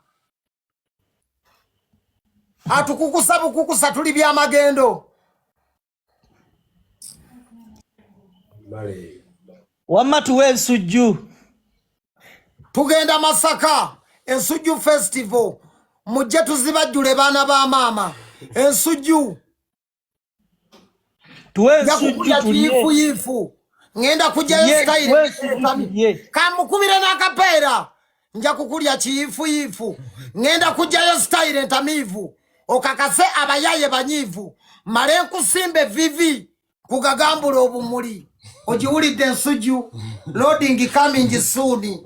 atukukusa bukukusa tuli byamagendo wamma tuwe ensujju tugenda Masaka ensujju festival mujje tuzibajjule baana ba maama ensujju tuwe ensujju tuliyifu ngenda kujjayo style kamukubire n'akapeera nja kukulya kiyifuyifu ngenda kujjayo style entamiivu okakase abayaye banyiivu male nkusimbe vivi kugagambula obumuli ojiwulidde ensujju loading coming soon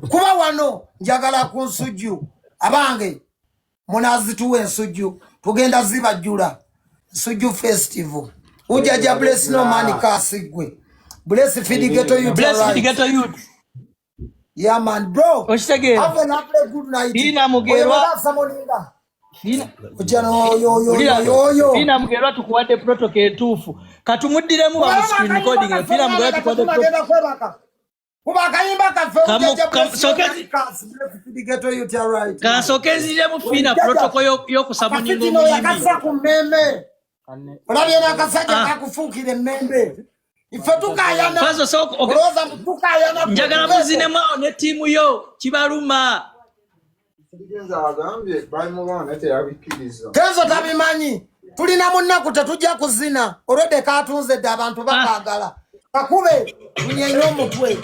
kuba wano njagala ku nsujju abange munazituwa ensujju tugenda zibajjula nsujju festival ujaja bless no man kasigwe bless Fidigeto youth Bless Fidigeto youth. yeah man bro Ochitegera. have a lovely good night Fina Mugerwa. Fina Fina Mugerwa tukuwadde protocol etuufu katumudiremu ba mu screen recording Fina Mugerwa tukuwadde protocol kuba kayimba kaffe Fidigeto youth right kansokenzire mu Fina protocol y'okusamuninga omuyimbi yakasa ku mmemme olabye n'akasajja kakufuukira emmembe ife tukayana fazo soko olowooza tukayana njagala muzinemu awo ne ttiimu yo kibaluma Kenzo tabimanyi tulina munnaku tetujja kuzina olwedde katunze dde abantu bakaagala kakube munyenye omutwe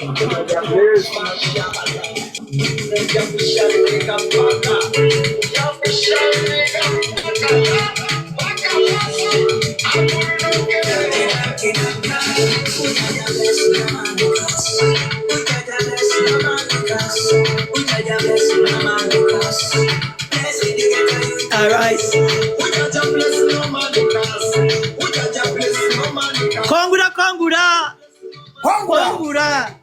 all right kongura kongura kongura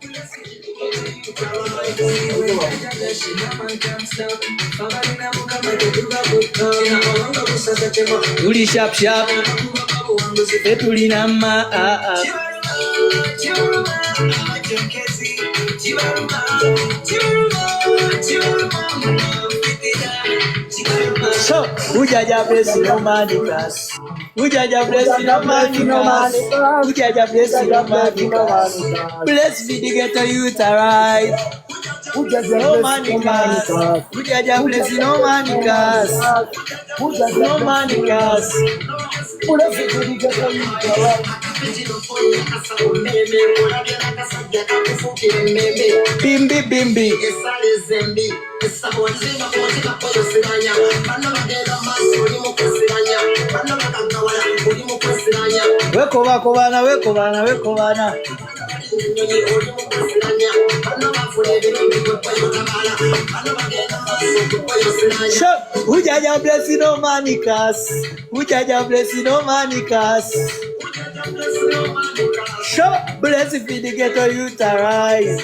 tuli sharp sharp etulina ma so ujaja bless no manikas ujaja bless no manikas ujaja bless no manikas bless Fidigeto youth right no manikas ujaja bless no manikas no manikas bless Fidigeto youth right bimbi bimbi wekobana so ujaja bless no manikas ujaja bless no manikas so bless Fidigeto youth arise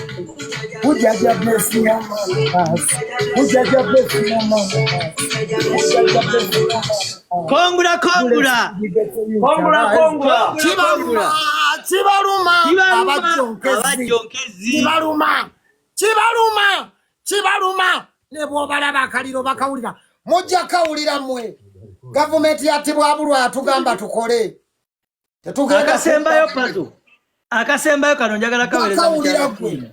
ujaja bless no manikas ujaja bless no manikas kongura kongura Kongura kongura. Kibaluma abajjonkezi kibaluma ne bw'obalaba akaliro bakawulira mujja kawulira mmwe gavumenti yatibwa bulwa atugamba tukole akasembayo kano njagala kawereza mukyala Fiina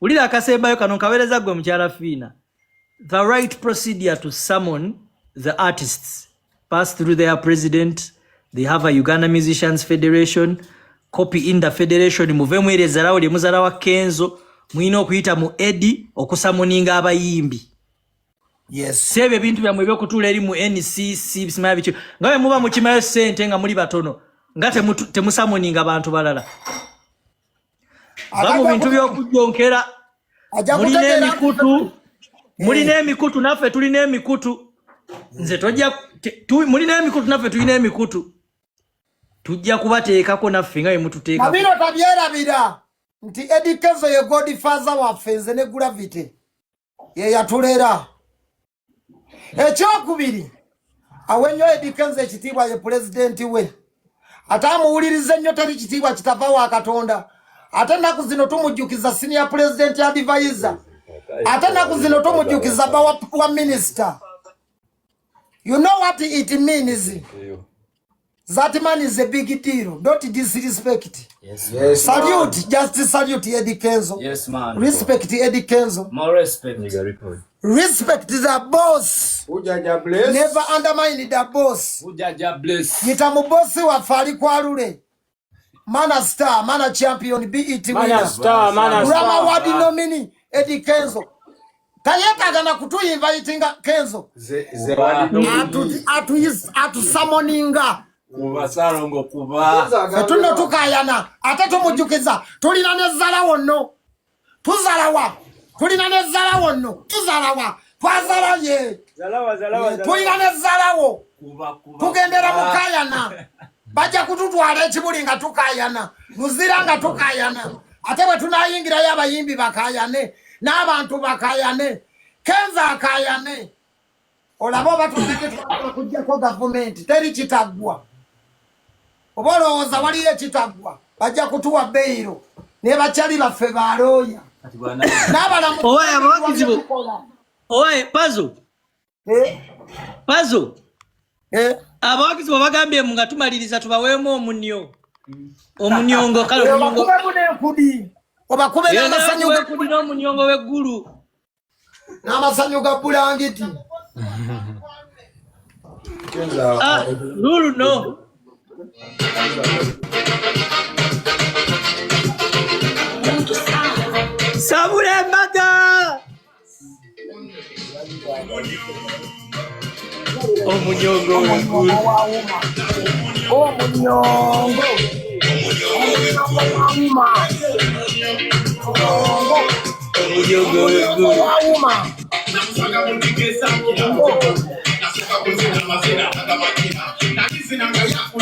ulira akasembayo kano kawereza gwe mukyala Fiina the right procedure to summon the artists pass through their president. They have a Uganda Musicians Federation. Copy in the federation. Muve mweleza lawo muzala wa Kenzo. Mwino okuyita mu Edi okusamoninga abayimbi. Yes. Sebe bintu bya mwebyo kutula eri mu NCC bisimaya bicho. Ngawe muba mu kimayo sente nga muri batono. Ngate temusamoninga abantu balala. Bamu bintu byo kujonkera. Mulina emikutu naffe tulina emikutu. Nze tojja mulina emikutu naffe tulina emikutu tujja kubateekako naffe nga bwe mututeeka mabino tabyerabira nti Eddie Kenzo ye godfather waffe nze ne Gravity ye yatulera ekyokubiri awenyo Eddie Kenzo ekitiibwa ye pulezidenti we ate amuwuliriza ennyo teri kitiibwa kitava wa Katonda ate ennaku zino tumujjukiza senior president advisor ate ennaku zino tumujjukiza wa minister. You know what it means? That man is a big deal. Don't disrespect. Yes. Salute, just salute Eddie Kenzo. Yes, man. Respect Eddie Kenzo. More respect. Respect the boss. Ujaja bless. Never undermine the boss. Ujaja bless. Yitamu boss wa fali kwarule. Mana star, mana champion, be it winner. Mana star. Rama wadi nomini Eddie Kenzo. Tayeta gana kutuinvitinga Kenzo. Ze wadi nomini. Atu summoninga. Kuba Salongo kuba. Fetuno tukayana. Ate tumujukiza. Tulina ne zala wonno. Tuzalawa. Tulina ne zala wonno. Tuzalawa. Twazala ye. Zalawa. Tulina ne zalawo. Kuba. Tugendera mukayana. Baja kututwala ekibuli nga tukayana. Muzira nga tukayana. Ate bwe tunayingira y'abayimbi bakayane. N'abantu bakayane. Kenza akayane. Olabo batuzikitwala kujjako gavumenti. Teri kitagwa. Oba olowooza waliyo ekitagwa. Bajja kutuwa beyiro. Ne bakyali baffe balooya. Owaye abawagizi owaye Pazo. Pazo. Abawagizi bagambye nga tumaliriza tubaweemu omunyo. Omunyongo kale omunyongo. Obakube n'amasanyu g'eggulu n'omunyongo w'eggulu. N'amasanyu ga bulangiti. Lulu no. Sabule mbaga. Omunyongo w'eggulu. Omunyongo.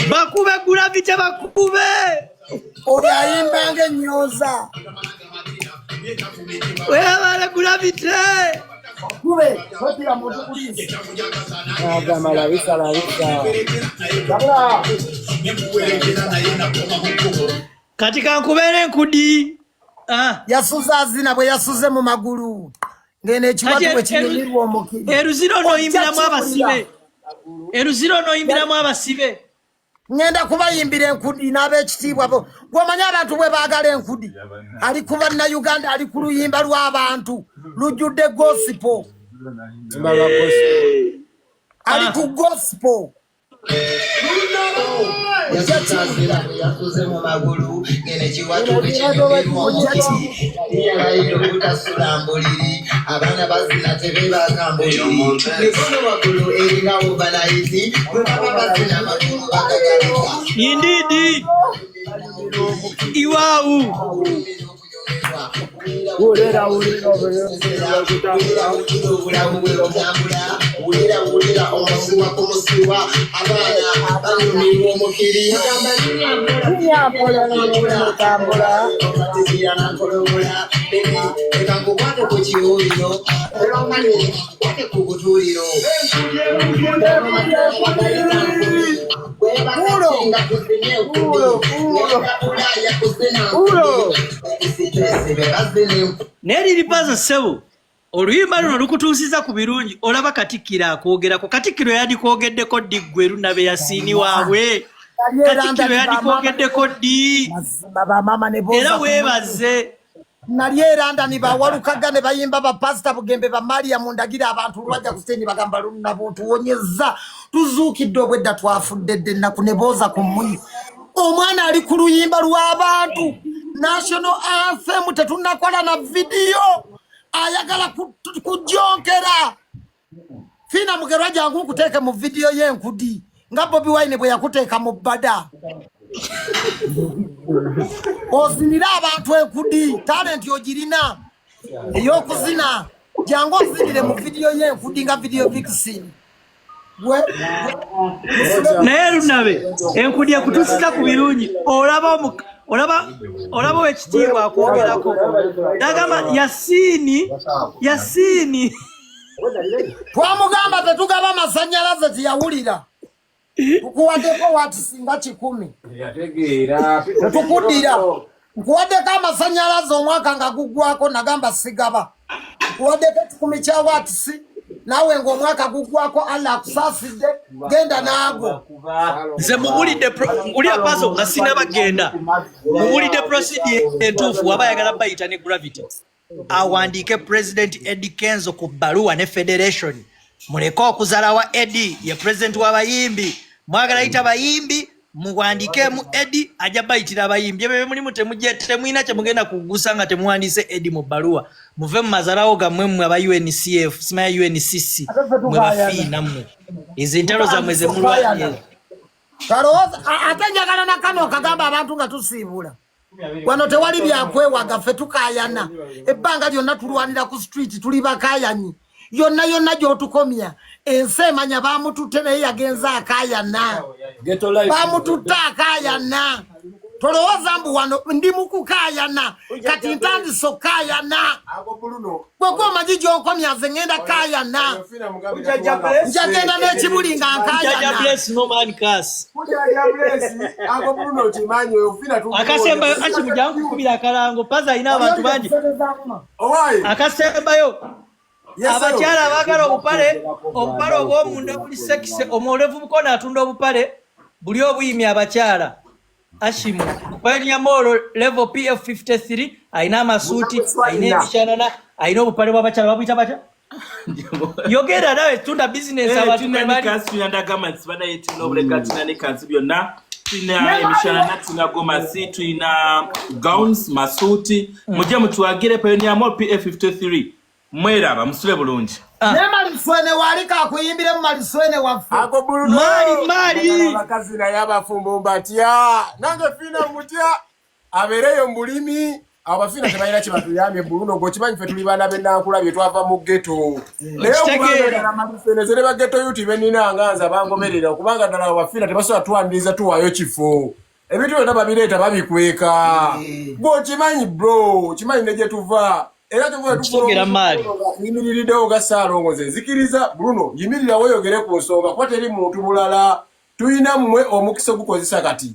Bakube gravity bakube. Oyayimba ng'ennyoza. Webale gravity. Kube, hotira muntu kulisi. Labisa. Katika nkubere nkudi. Yasuza azina bwe yasuze mu magulu. Ngene ekiwatu bwe kinyimirwa omukiri. Eruziro no yimbiramu abasibe. Eruziro no yimbiramu abasibe. Ngenda kubayimbira enkudi n'ab'ekitiibwa bo. Gw'omanya abantu bwe baagala enkudi. Ali ku bannayuganda ali ku luyimba lw'abantu. Lujjudde gospel. Ali ku gospel. Yakuze mu magulu ngene kiwatu ekinyumirwa omukiri yalayo butasulambuliri abaana bazina tebebakambuliri mikono magulu erinawo banayizi bwe baba bazina magulu bagagalika Indeed. Iwau. Ulera omusiwa ku musiwa abaana banyumirwa omukiri eka nkukwate ku kiwuliro kwate ku butuliro Neri Pazo sebo. Oluyimba luno lukutuusiza ku birungi olaba Katikkiro akwogera ko Katikkiro yandikwogeddeko ddi ggwe Lunabe Yasiini waabwe Katikkiro yandikwogeddeko ddi era weebaze nali eranda ni bawalukaga ne bayimba bapasita Bugembe ba Maria mundagira abantu lwajja ku stage bagamba Lunabe tuwonyeza tuzuukidde obwedda twafudde ennaku ne booza ku mmuyi omwana ali ku luyimba lw'abantu national anthem tetunakola na video ayagala kujonkera Fina Mugerwa jangu kuteeka mu video y'enkudi nga Bobi Wine bwe yakuteeka mu bada ozinira abantu enkudi talent ogirina ey'okuzina jangu ozinire mu video y'enkudi nga video vixen naye Lunabe enkudi ekutuusiza ku birungi olaba wekitiibwa akwogerako nagamba Yasiini twamugamba tetugaba amasannyalaze teyawulira tukuwaddeko watisinga 10 tetukudira nkuwaddeko amasannyalaze omwaka nga guggwako nagamba sigaba nkuwaddeko 10 kya watisi nawe ng'omwaka guggwako Allah akusaasidde genda naago nze mubulidde ngulya Pazo nga sinabagenda mubulidde procedure entuufu waba ayagala bayita ne gravity awandiike President Eddie Kenzo ku bbaluwa ne Federation muleke okuzalawa Eddie ye president w'abayimbi mwagala yita bayimbi muwandiikeemu Eddie ajja bayitira abayimbi ebyo mulimu temuyina kye mugenda kugusa nga temuwandiise Eddie mu bbaluwa muve mu mazalawo gammwe mmwe aba UNCF simanya UNCC mwe bafiina mmwe ezo entalo zammwe ze mulwanye Kalowooza ate njagala na kano okagamba abantu nga tusiibula. Wano tewali byakwewaga ffe tukaayana. Ebbanga lyonna tulwanira ku street tuli bakaayanyi. Yonna gy'otukomya. Ensi emanya baamututte naye yagenza akaayana. Baamututte akaayana. Tolowooza mbu wano ndi mu kukaayana. Kati ntandise okukaayana. Gwe omanyi gy'onkomya nze ngenda kaayana. Njagenda n'ekibuli nga nkaayana. Akasembayo akimujja nkukubira akalango paza alina abantu bangi. Akasembayo abakyala abaagala obupale obw'omunda buli sekise omwolevu mukono atunda obupale buli obuyimya abakyala. Ashimu Pioneer Mall level PF53 aina amasuuti aina ebishanana aina obupale bw'abakyala babuyita batya yogera nawe tunda business abantu bali kasi yandagamatsi banayitina obulegatina ne kanzi byonna tuna emishanana tuna gomasi tuna gowns masuuti mujje mutwagire Pioneer Mall PF53 mweraba musule bulungi. Nemali mswene walika kuyimbire mu maliswene waffe. Ako Bruno. Mali. Bakazi na yabafumbo mbatya. Nange fina mutya. Abereyo mbulimi. Abafina tebayina kibatuyambye Bruno gokimanyi ffe tuli bana b'ennankula bye twava mu ghetto. Leo kubanga maliswene zere ba ghetto yuti benina nganza bangomerera kubanga ddala abafina tebasobola twandiza tuwayo kifo. Ebintu byonna babireeta babikweka. Gokimanyi bro, kimanyi ne gye tuva. Era tuvuga mali yimiriridewo gasaalongoze nzikiriza Bruno yimirira weyogere ku nsonga kwa teri muntu mulala tuyina mmwe omukisa gukozesa kati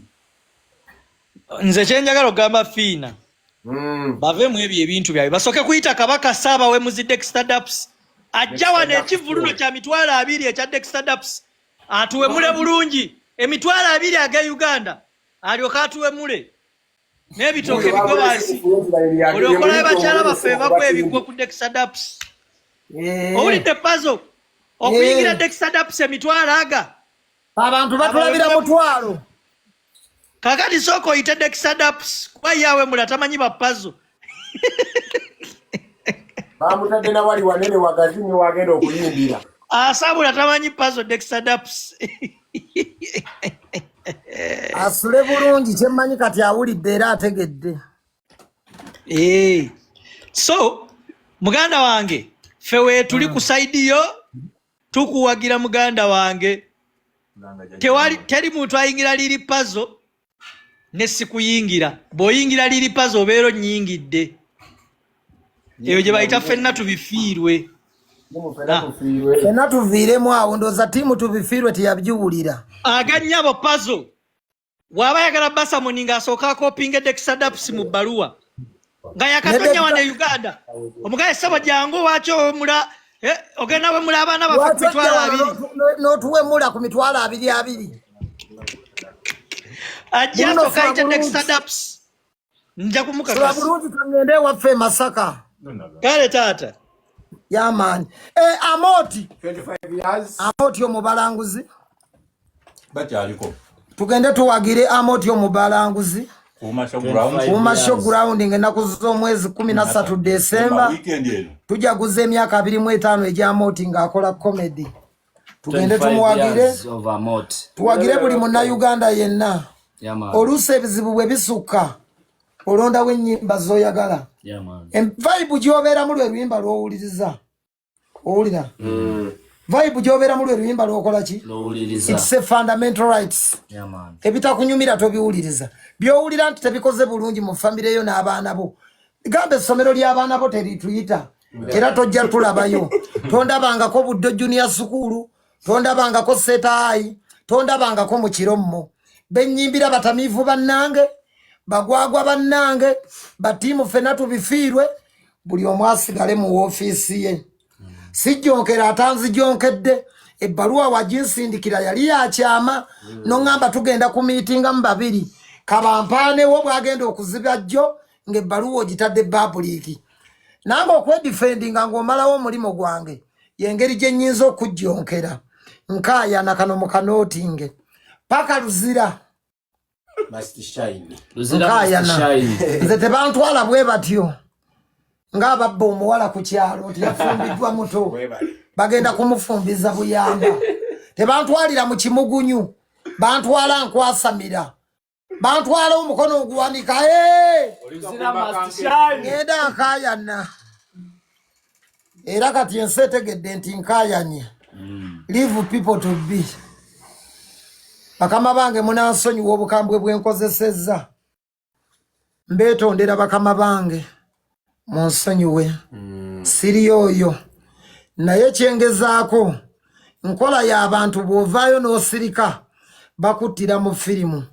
nze kyenjagala ogamba fiina bave mu ebyo ebintu byabe basoke kuyita kabaka saba we muzi Dexter Daps ajja wane ekivuluno kya mitwalo 2 ekya Dexter Daps atuwe mule bulungi emitwalo 2 aga Uganda alyoka atuwe mule n'ebitooke bigobaasi olyokola bakyala baffe bagwa ebigwa ku Dexter Daps owulidde pazo okuyingira Dexter Daps emitwalo aga abantu batulabira mutwalo kakati soko oyite Dexter Daps kuba yawe mula tamanyi ba pazo bamutadde na wali wanene wagazini wagenda okuyimbira asabula tamanyi pazo Dexter Daps asule bulungi kyemmanyi kati awulidde era ategedde. So muganda wange fewe tuli ku side yo tukuwagira muganda wange teri muntu ayingira liri pazo ne sikuyingira boyingira liri pazo obeero nnyingidde eyo gye bayita ffenna tubifiirwe ffenna tuviiremu awo ndooza tiimu tubifiirwe teyabyuwulira aganyabo pazo waba yagala Basamoni ng'asooka akopinga Dexter Daps mu bbaluwa nga yakatonya wane Uganda omugaye sabo jangu wakyo mula ogenda we mula abaana bafe ku mitwalo 2 n'otuwemula ku mitwalo 2 ajja asooka ayite Dexter Daps nja kumukakasa bulungi tugende waffe Masaka kale taata yamaani Amoti 25 years Amoti omubalanguzi bakyaliko tugende tuwagire Amoti omubalanguzi Kuma showground ennaku z'omwezi 13 December tujaguza emyaka 25 egya Amoti ng'akola comedy tugende tumuwagire tuwagire buli munna Uganda yenna oluusi ebizibu bwe bisukka olondawo ennyimba z'oyagala vibe gy'obeeramu lwe luyimba lw'owuliriza owulira vibe gy'obeeramu lwe luyimba lw'okola ki it's a fundamental rights ebitakunyumira tobiwuliriza by'owulira nti tebikoze bulungi mu famire yo n'abaana bo gamba essomero ly'abaana bo terituyita era tojja tulabayo tondabangako Buddo Junior School tondabangako Setayi tondabangako mu Kirommo bennyimbira batamiivu bannange bagwagwa bannange batiimu ffenna tubifiirwe buli omu asigale mu woofiisi ye sijjonkera atanzijjonkedde ebbaluwa waginsindikira yali yakyama noŋŋamba tugenda ku miitinga mu 2 kabampaanewo bwagenda okuziba jjo ng'ebbaluwa ogitadde babuliiki nange okwedifendinga ng'omalawo omulimu gwange y'engeri gye nnyinza okujjonkera nkaayana kano mu kanootinge paka luzira nkaayana nze tebantwala bwe batyo ng'ababba omuwala ku kyalo nti yafumbiddwa muto bagenda kumufumbiza buyamba tebantwalira mu kimugunyu bantwala nkwasamira bantwala omukono oguwanika ngenda nkayana era kati ensi etegedde nti nkayanye leave people to be bakama bange munansonyiwa obukambwe bwenkozesezza mbetondera bakama bange munsonyiwe siri oyo naye kyengezaako nkola y'abantu bw'ovaayo n'osirika bakuttira mu firimu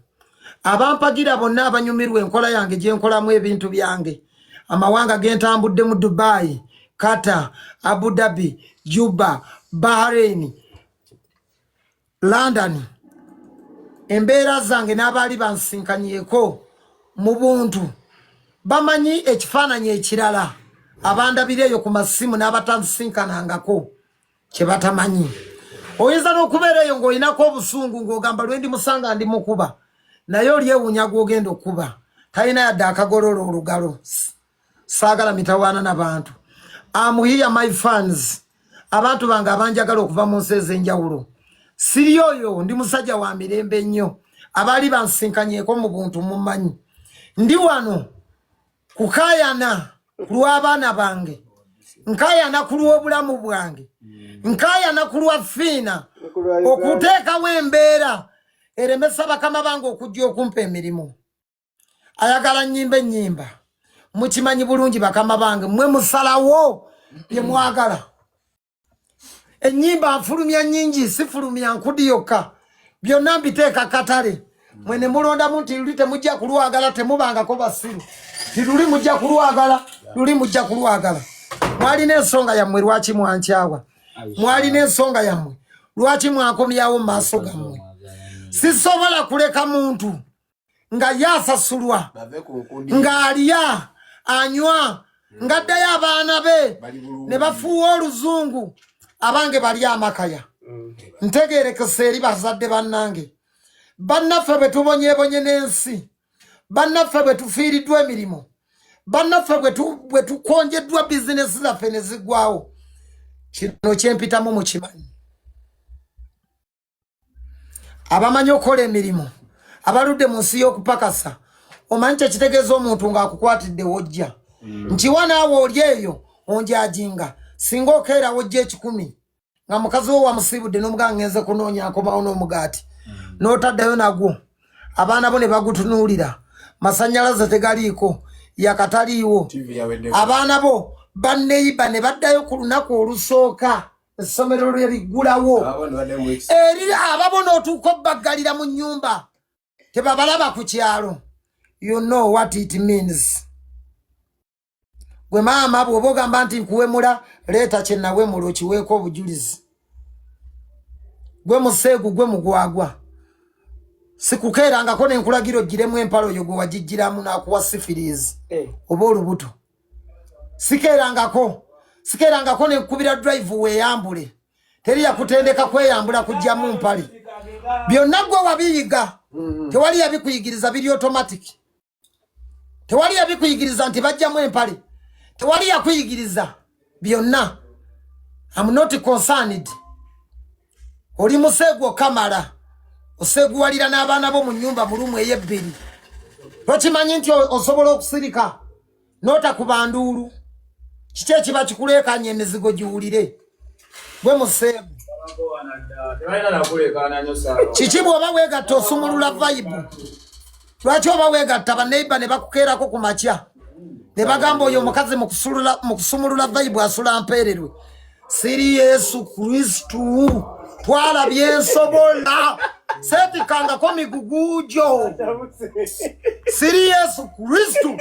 abampagira bonna abanyumirwa enkola yange gye nkolamu ebintu byange amawanga gentambudde mu Dubai, Qatar, Abu Dhabi, Juba, Bahrain, London. Embeera zange n'abaali bansinkanyeko mu buntu bamanyi ekifaananyi ekirala abandabireeyo ku masimu n'abatansinkanangako kye batamanyi. Oyinza n'okubeera eyo ng'olinako obusungu ng'ogamba lwe ndi musanga ndi mukuba naye olyewuunya gw'ogenda okuba talina yadde akagololo olugalo. Saagala mitawaana n'abantu. I'm here my fans. Abantu bange abanjagala okuva mu nsi ez'enjawulo. Siri oyo ndi musajja wa mirembe nnyo abaali bansinkanyeeko mu buntu mumanyi. Ndi wano kukayana ku lw'abaana bange, nkayana ku lw'obulamu bwange, nkayana ku lwa Fiina okuteekawo embeera eremesa bakama bange okujja okumpa emirimu. Ayagala nnyimba ennyimba mukimanyi bulungi bakama bange mmwe musalawo bye mwagala. Ennyimba nfulumya nnyingi sifulumya nkudi yokka byonna mbiteeka katale mwene mulondamu nti luli temujja kulwagala temubangako basiru tiluli mujja kulwagala luli mujja kulwagala. Mwalina ensonga yammwe lwaki mwankyawa, mwalina ensonga yammwe lwaki mwakomyawo mu maaso gammwe. Sisobola kuleka muntu nga yasasulwa nga alya anywa ngaddayo abaana be ne bafuuwa oluzungu abange bali amakaya. Ntegeerekese eri bazadde bannange bannaffe bwe tubonyebonye n'ensi, bannaffe bwe tufiiriddwa emirimu, bannaffe bwe tukonjeddwa bizinesi zaffe ne ziggwawo. Kino kyempitamu mukimanyi. Abamanyi okukola emirimu abaludde mu nsi y'okupakasa omanyi kyekitegeeza omuntu ng'akukwatidde wojja nkiwa naawe oli eyo onjajinga singa okeera wojja 10 nga mukazi wo wamusibudde n'omuganga ngenze kunoonya akomawo n'omugaati n'otaddayo nagwo abaana bo ne bagutunuulira masanyalaze tegaliiko yakataliiwo abaana bo banneyiba ne baddayo ku lunaku olusooka essomero lye liggulawo eri ababona otuuka obbaggalira mu nnyumba tebabalaba ku kyalo. You know what it means. Gwe maama bw'oba ogamba nti nkuwemula leeta kye nawemula okiweeko obujulizi. Gwe museegu gwe mugwagwa sikukeerangako nenkulagira oggiremu empalo oyo gwe wagijjiramu n'akuwa sifiriizi oba olubuto. Sikeerangako nenkubira drive weeyambule teri yakutendeka kweyambula kujjamu mpale. Byonna gwe wabiyiga tewali yabikuyigiriza biri automatic. Tewali yabikuyigiriza nti bajjamu empale. Tewali yakuyigiriza byonna. I'm not concerned. Oli museegu kamala oseeguwalira n'abaana bo mu nnyumba mu lumu ey'ebbiri. Tokimanyi nti osobola okusirika n'otakuba nduulu. Kiki ekiba kikuleekanya emizigo giwulire gwe museegu. Kiki bw'oba weegatta osumulula vibe? Lwaki oba weegatta baneiba ne bakukeerako ku makya ne bagamba oyo omukazi mu kusumulula vibe asula mpeererwe? Siri Yesu Kristu twalabye ensobola setikangako migugujo. Siri Yesu Kristu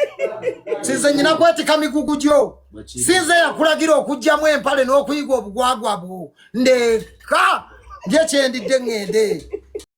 sinze nyina kwetika migugujo. Sinze yakulagira okujjamu empale n'okuyiga obugwagwa bwo ndeka nje kyendidde ngende.